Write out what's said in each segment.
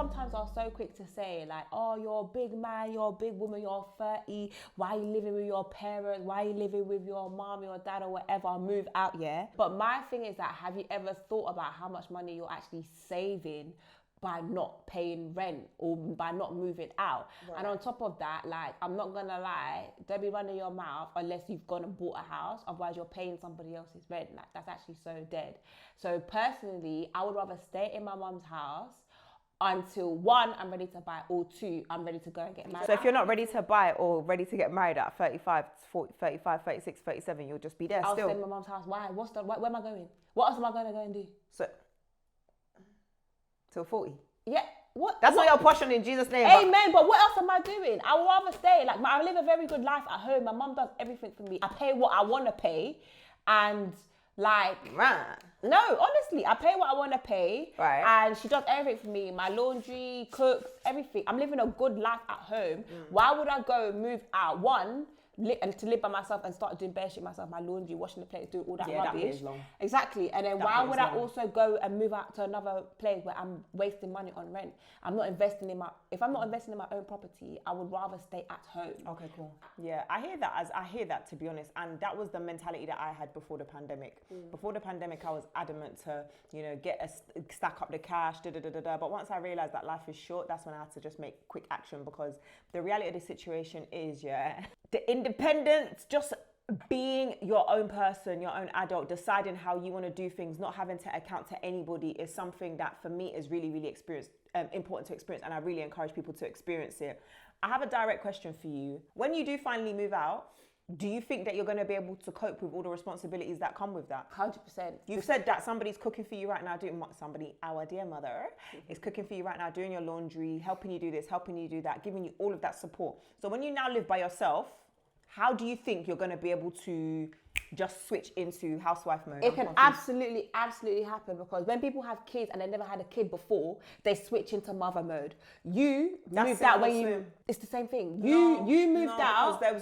sometimes are so quick to say like, oh, you're a big man, you're a big woman, you're 30, why are you living with your parents, why are you living with your mom, your dad or whatever, move out, yeah? But my thing is that, have you ever thought about how much money you're actually saving by not paying rent or by not moving out? Right. And on top of that, like, I'm not gonna lie, don't be running your mouth unless you've gone and bought a house, otherwise you're paying somebody else's rent. Like, that's actually so dead. So personally, I would rather stay in my mum's house until one, I'm ready to buy, or two, I'm ready to go and get married. So if you're not ready to buy or ready to get married at 35, 40, 35, 36, 37, you'll just be there. I'll stay in my mum's house. Why? Where am I going? What else am I going to go and do? So till 40. Yeah, what? That's what you're pushing in Jesus' name. Amen. But what else am I doing? I would rather stay. Like, I live a very good life at home. My mum does everything for me. I pay what I want to pay, and like, right. No, honestly, I pay what I want to pay, right? And she does everything for me. My laundry, cooks, everything. I'm living a good life at home. Why would I go move out? One, and to live by myself and start doing bare shit myself, my laundry, washing the plates, doing all that rubbish. That is long. Exactly. And then why would I also go and move out to another place where I'm wasting money on rent? I'm not investing in if I'm not investing in my own property, I would rather stay at home. Okay, cool. Yeah, I hear that, to be honest. And that was the mentality that I had before the pandemic. Before the pandemic, I was adamant to, stack up the cash, But once I realized that life is short, that's when I had to just make quick action, because the reality of the situation is, the independence, just being your own person, your own adult, deciding how you want to do things, not having to account to anybody, is something that for me is really, really important to experience, and I really encourage people to experience it. I have a direct question for you. When you do finally move out, do you think that you're going to be able to cope with all the responsibilities that come with that? 100%. You've said that somebody's cooking for you right now, our dear mother, is cooking for you right now, doing your laundry, helping you do this, helping you do that, giving you all of that support. So when you now live by yourself, how do you think you're going to be able to just switch into housewife mode? It can absolutely happen, because when people have kids and they never had a kid before, they switch into mother mode. You moved out when you... It's the same thing. You moved out. There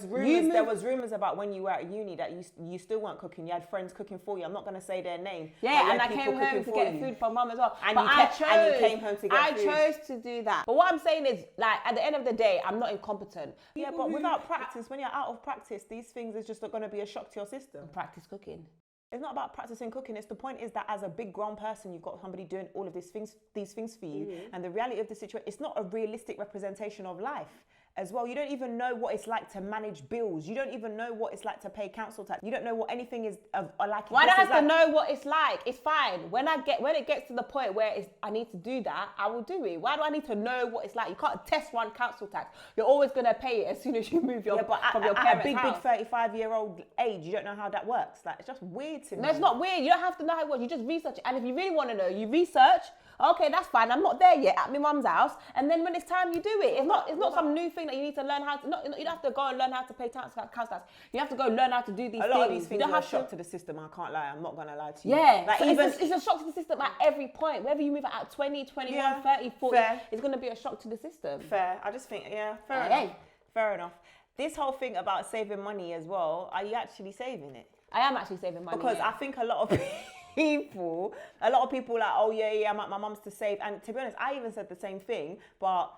was rumors about when you were at uni that you still weren't cooking. You had friends cooking for you. I'm not going to say their name. Yeah, and I came home to get food from mum as well. And you came home to get food. I chose to do that. But what I'm saying is, like, at the end of the day, I'm not incompetent. Yeah, but without practice, when you're out of practice, these things is just going to be a shock to your system. Practice cooking. It's not about practicing cooking. It's the point is that as a big grown person, you've got somebody doing all of these things for you. And the reality of the situation, it's not a realistic representation of life as well. You don't even know what it's like to manage bills. You don't even know what it's like to pay council tax. You don't know what anything is like. Why do I have to know what it's like? It's fine. When it gets to the point where I need to do that, I will do it. Why do I need to know what it's like? You can't test run council tax. You're always going to pay it as soon as you move from your parents' big 35-year-old age, you don't know how that works. Like, it's just weird to me. No, it's not weird. You don't have to know how it works. You just research it. And if you really want to know, you research. Okay, that's fine. I'm not there yet at my mum's house. And then when it's time, you do it. It's not some new thing that you need to learn how to. You don't have to go and learn how to pay council tax. You have to go learn how to do these things. A lot of these things are a shock to the system. I can't lie. I'm not going to lie to you. Yeah. Like, so it's a shock to the system at every point. Whether you move out at 20, 21, 30, 40, it's going to be a shock to the system. Fair. I just think, fair enough. Fair enough. This whole thing about saving money as well, are you actually saving it? I am actually saving money. Because I think a lot of people like, oh yeah, I'm at my mum's to save. And to be honest, I even said the same thing, but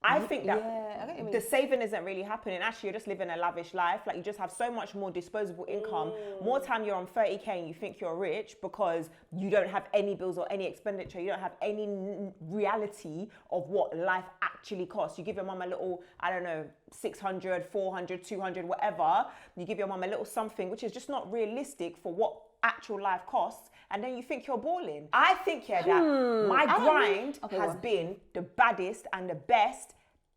I think that the saving isn't really happening. Actually, you're just living a lavish life. Like, you just have so much more disposable income. More time you're on 30k and you think you're rich because you don't have any bills or any expenditure. You don't have any reality of what life actually costs. You give your mum a little, I don't know, 600, 400, 200, whatever. You give your mum a little something, which is just not realistic for what actual life costs, and then you think you're balling. I think that my grind has been the baddest and the best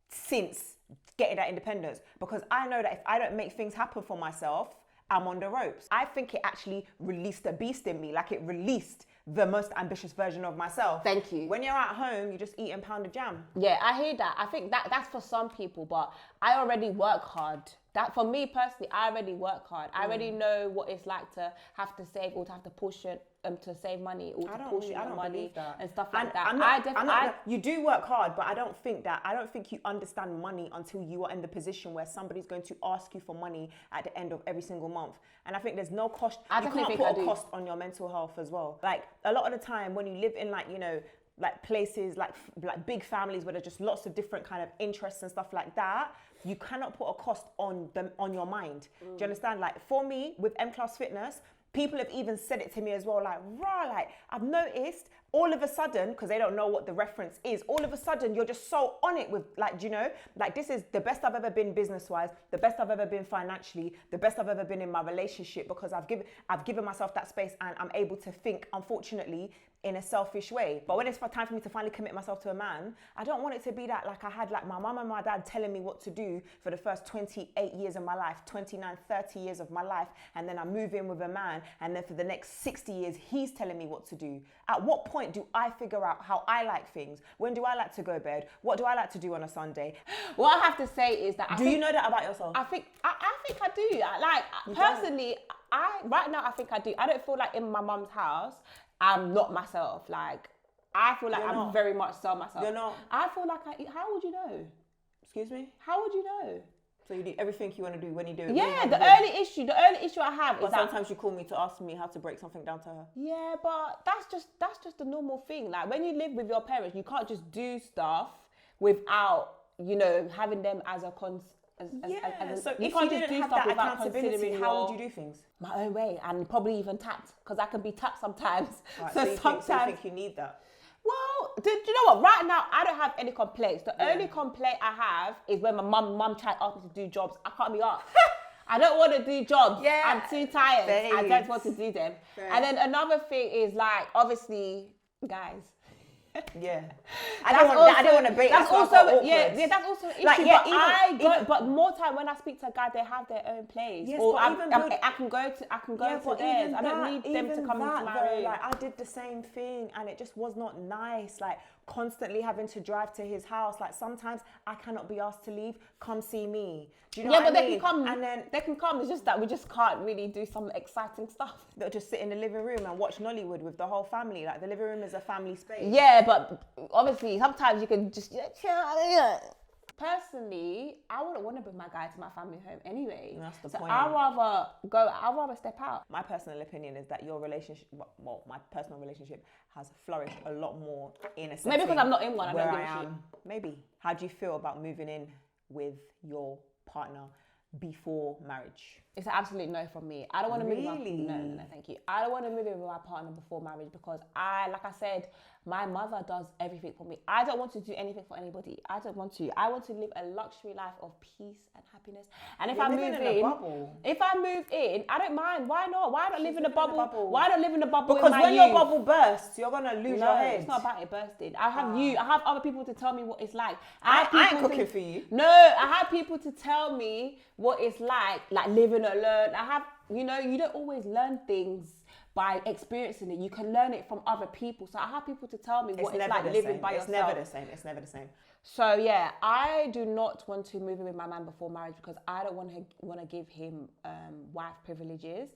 since getting that independence, because I know that if I don't make things happen for myself, I'm on the ropes. I think it actually released the beast in me, like it released the most ambitious version of myself. Thank you. When you're at home, you just eat and pound of jam. Yeah, I hear that. I think that's for some people, but I already work hard. That, for me personally, I already work hard. I already know what it's like to have to save or to have to push it, to save money or to push your money and stuff like that. You do work hard, but I don't think you understand money until you are in the position where somebody's going to ask you for money at the end of every single month. And I think there's no cost. You can't put a cost on your mental health as well. Like, a lot of the time when you live in, like, like places, like big families where there's just lots of different kind of interests and stuff like that, you cannot put a cost on them, on your mind. Do you understand? Like for me, with M Klass Fitness, people have even said it to me as well, like, rah, like, I've noticed all of a sudden, because they don't know what the reference is, all of a sudden you're just so on it with, like, do you know, like, this is the best I've ever been business-wise, the best I've ever been financially, the best I've ever been in my relationship, because I've given myself that space and I'm able to think, unfortunately, in a selfish way. But when it's time for me to finally commit myself to a man, I don't want it to be that, like, I had, like, my mum and my dad telling me what to do for the first 28 years of my life, 29, 30 years of my life, and then I move in with a man, and then for the next 60 years, he's telling me what to do. At what point do I figure out how I like things? When do I like to go to bed? What do I like to do on a Sunday? What I have to say is that you know that about yourself? I think I do. Personally, right now I think I do. I don't feel like in my mum's house I'm not myself. Like, I feel like I'm very much so myself. You're not. I feel like how would you know? Excuse me? How would you know? So you do everything you want to do when you do it. Yeah, the only issue I have but is that sometimes you call me to ask me how to break something down to her. Yeah, but that's just a normal thing. Like, when you live with your parents, you can't just do stuff without, you know, having them as a so if you didn't have that accountability, how would you do things? My own way, and probably even tapped, because I can be tapped sometimes. Right, so sometimes you think you need that? Well, do you know what? Right now, I don't have any complaints. The only complaint I have is when my mum tried to ask me to do jobs. I can't be asked. I don't want to do jobs. Yeah. I'm too tired. Babes. I don't want to do them. Fair. And then another thing is, like, obviously, guys. Yeah, I don't want to break. That's also that's also an issue. Like, yeah, but more time when I speak to a guy, they have their own place. Yes, or but I can go to theirs. I don't need them to come into my room. Like, I did the same thing, and it just was not nice. Like, constantly having to drive to his house. Like, sometimes I cannot be asked to leave. Come see me. Do you know what I mean? They can come, and then they can come. It's just that we just can't really do some exciting stuff. They'll just sit in the living room and watch Nollywood with the whole family. Like, the living room is a family space. Yeah, but obviously sometimes you can just. Personally, I wouldn't want to bring my guy to my family home anyway. That's the point. I'd rather step out. My personal opinion is that your relationship, well, my personal relationship has flourished a lot more in a sense. Maybe because I'm not in one, I don't give a shit. Maybe. How do you feel about moving in with your partner before marriage? It's an absolute no from me. I don't want to move in. No, thank you. I don't want to move in with my partner before marriage because like I said, my mother does everything for me. I don't want to do anything for anybody. I don't want to. I want to live a luxury life of peace and happiness. And if I move in, I don't mind. Why not? Why not live in a bubble? Why not live in a bubble? Because when your bubble bursts, you're gonna lose your head. It's not about it bursting. I have other people to tell me what it's like. I ain't cooking for you. No, I have people to tell me what it's like living alone. You don't always learn things by experiencing it. You can learn it from other people. So I have people to tell me what it's like living by yourself. It's never the same. So yeah, I do not want to move in with my man before marriage because I don't want to give him wife privileges.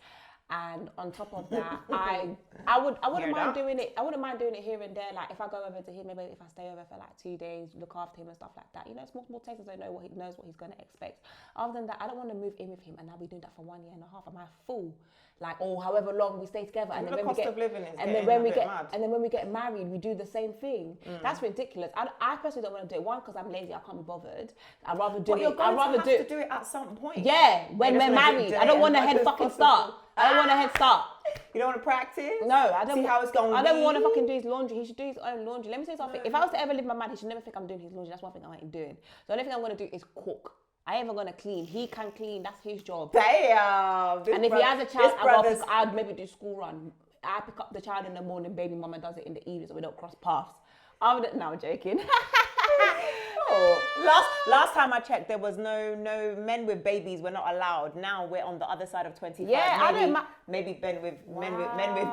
And on top of that, I wouldn't mind doing it. I wouldn't mind doing it here and there. Like, if I go over to him, maybe if I stay over for like 2 days, look after him and stuff like that. You know, small tastes. I know what he knows what he's going to expect. Other than that, I don't want to move in with him and now be doing that for 1 year and a half. Am I a fool? Like, or however long we stay together, and then when we get married, we do the same thing. That's ridiculous. I personally don't want to do it. One, because I'm lazy, I can't be bothered. I'd rather do it. I'd rather have to do it at some point. Yeah, when we're married, I don't want to head fucking start. I don't want to head start. You don't want to practice? No, I don't. See how it's going. I don't want to fucking do his laundry. He should do his own laundry. Let me say something. If I was to ever live my man, he should never think I'm doing his laundry. That's one thing I ain't doing. The only thing I'm going to do is cook. I ain't even gonna clean. He can clean. That's his job. Damn. And if he has a child, I'd maybe do school run. I pick up the child in the morning. Baby mama does it in the evening, so we don't cross paths. No, I'm joking. Last time I checked, there was no men with babies were not allowed. Now we're on the other side of 25. Yeah, maybe men with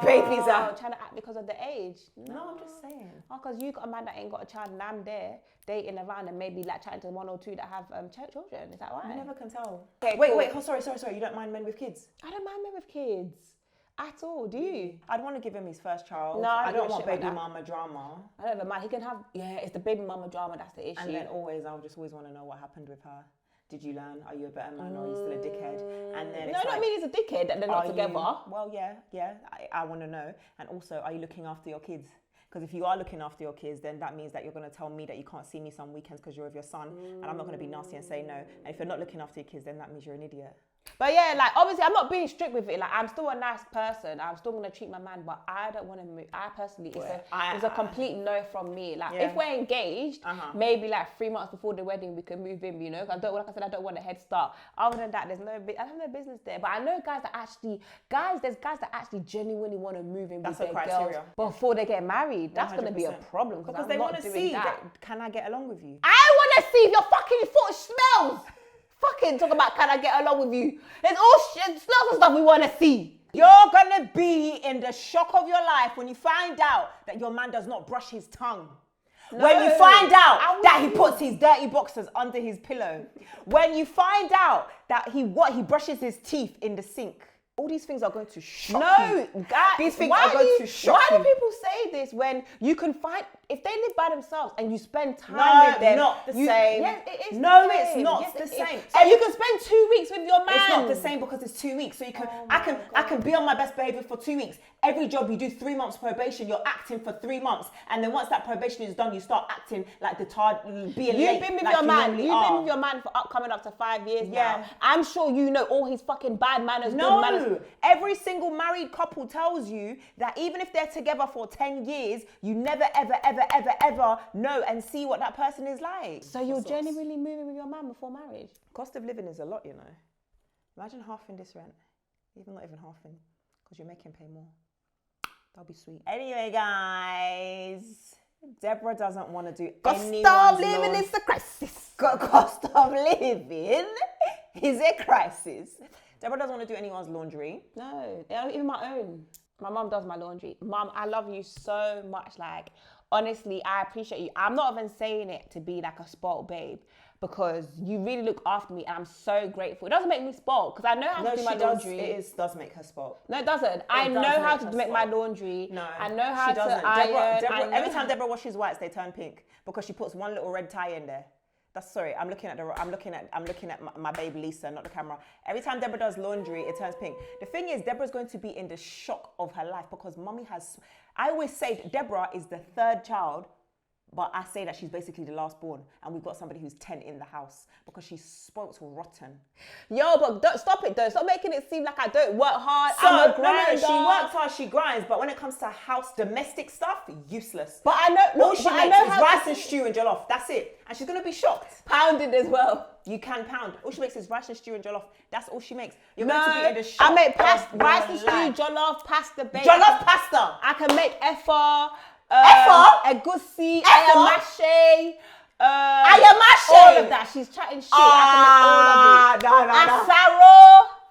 babies are trying to act because of the age. No, I'm just saying. Oh, because you got a man that ain't got a child, and I'm there dating around and maybe like chatting to one or two that have children. Is that right? You never can tell. Okay, wait. Oh, sorry. You don't mind men with kids? I don't mind men with kids at all. Do you? I'd want to give him his first child. No, I don't want baby mama drama. I don't even mind. He can have. Yeah, it's the baby mama drama that's the issue. And then I'll just always want to know what happened with her. Did you learn? Are you a better man or are you still a dickhead? And then I don't mean he's a dickhead that they're not together. Well, yeah. I want to know. And also, are you looking after your kids? Because if you are looking after your kids, then that means that you're going to tell me that you can't see me some weekends because you're with your son, and I'm not going to be nasty and say no. And if you're not looking after your kids, then that means you're an idiot. But yeah, like obviously I'm not being strict with it. Like I'm still a nice person. I'm still gonna treat my man, but I don't want to move. I personally, it's a complete no from me. Like if we're engaged, maybe like 3 months before the wedding we can move in. You know, I don't, like I said, I don't want a head start. Other than that, I have no business there. But I know there's guys that actually genuinely want to move in with their girls before they get married. That's 100%. Gonna be a problem because they want to see that. Can I get along with you? I want to see if your fucking foot smells. Fucking talk about can I get along with you? There's all shit, lots of stuff we want to see. You're gonna be in the shock of your life when you find out that your man does not brush his tongue. No, when you find out that he puts his dirty boxers under his pillow. When you find out that he brushes his teeth in the sink. All these things are going to shock you. No, guys. These things are going to shock you. Why do people say this when you can find, if they live by themselves and you spend time with them? No, not the same. Yes, it is. No, it's not the same. So you can spend 2 weeks with your man. It's not the same because it's 2 weeks. So you can, I can be on my best behavior for 2 weeks. Every job you do 3 months probation, you're acting for 3 months, and then once that probation is done, you start acting like the tard, being late. You've been with your man. You've been with your man for coming up to 5 years now. I'm sure you know all his fucking bad manners, good manners. Every single married couple tells you that even if they're together for 10 years, you never, ever, ever, ever, ever know and see what that person is like. So you're genuinely moving with your man before marriage? Cost of living is a lot, you know. Imagine halving this rent. Even not even halving, because you're making pay more. That'll be sweet. Anyway, guys, Deborah doesn't want to do any. Cost of living is a crisis. Cost of living is a crisis. Deborah doesn't want to do anyone's laundry. No, even my own. My mum does my laundry. Mum, I love you so much. Like, honestly, I appreciate you. I'm not even saying it to be like a spoiled babe because you really look after me and I'm so grateful. It doesn't make me spoiled because I know how to do my laundry. It does make her spoiled. No, it doesn't. I know how to make my laundry. No, I know how to iron. Every time Deborah washes whites, they turn pink because she puts one little red tie in there. I'm looking at my baby Lisa, not the camera. Every time Deborah does laundry, it turns pink. The thing is, Deborah's going to be in the shock of her life because mommy has. I always say Deborah is the third child, but I say that she's basically the last born, and we've got somebody who's 10 in the house because she's spoilt rotten. Yo, but don't stop it though. Stop making it seem like I don't work hard. I'm a grinder. No, she works hard, she grinds, but when it comes to house domestic stuff, useless. But I know all she makes is rice and stew and jollof. That's it, and she's gonna be shocked. Pounded as well. You can pound. All she makes is rice and stew and jollof. That's all she makes. You're going to be in the shock. I make rice and stew, jollof, pasta, bacon. Jollof pasta. I can make effa. Egusi, ayamashi, all of that. She's chatting shit. I can make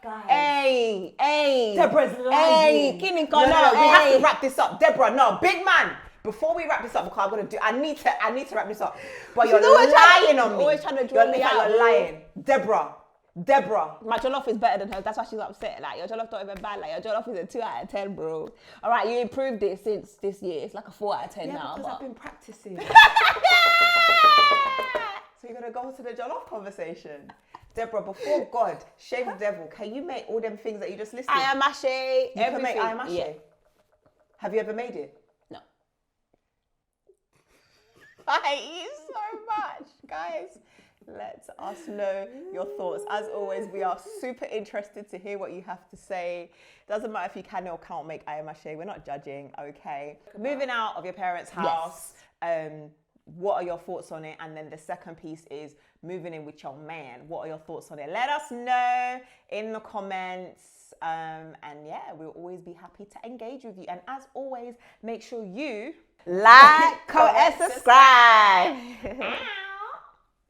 all of it. Hey, Deborah's lying. We have to wrap this up. Deborah, no, big man. Before we wrap this up, because I need to wrap this up. But you're lying on me. Always trying to draw me out. You're lying, Deborah. My jollof is better than hers. That's why she's upset. Like, your jollof not even bad. Like, your jollof is a 2 out of 10, bro. All right, you improved it since this year. It's like a 4 out of 10 now. Because I've been practicing. So you're going to go to the jollof conversation. Deborah, before God, shame the devil, can you make all them things that you just listed? Ayamashi, everything. You can make ayamashi? Yeah. Have you ever made it? No. I hate you so much, guys. Let us know your thoughts. As always, we are super interested to hear what you have to say. Doesn't matter if you can or can't make ayamashi. We're not judging, okay? Moving out of your parents' house. Yes. What are your thoughts on it? And then the second piece is moving in with your man. What are your thoughts on it? Let us know in the comments. And yeah, we'll always be happy to engage with you. And as always, make sure you like, comment, and subscribe.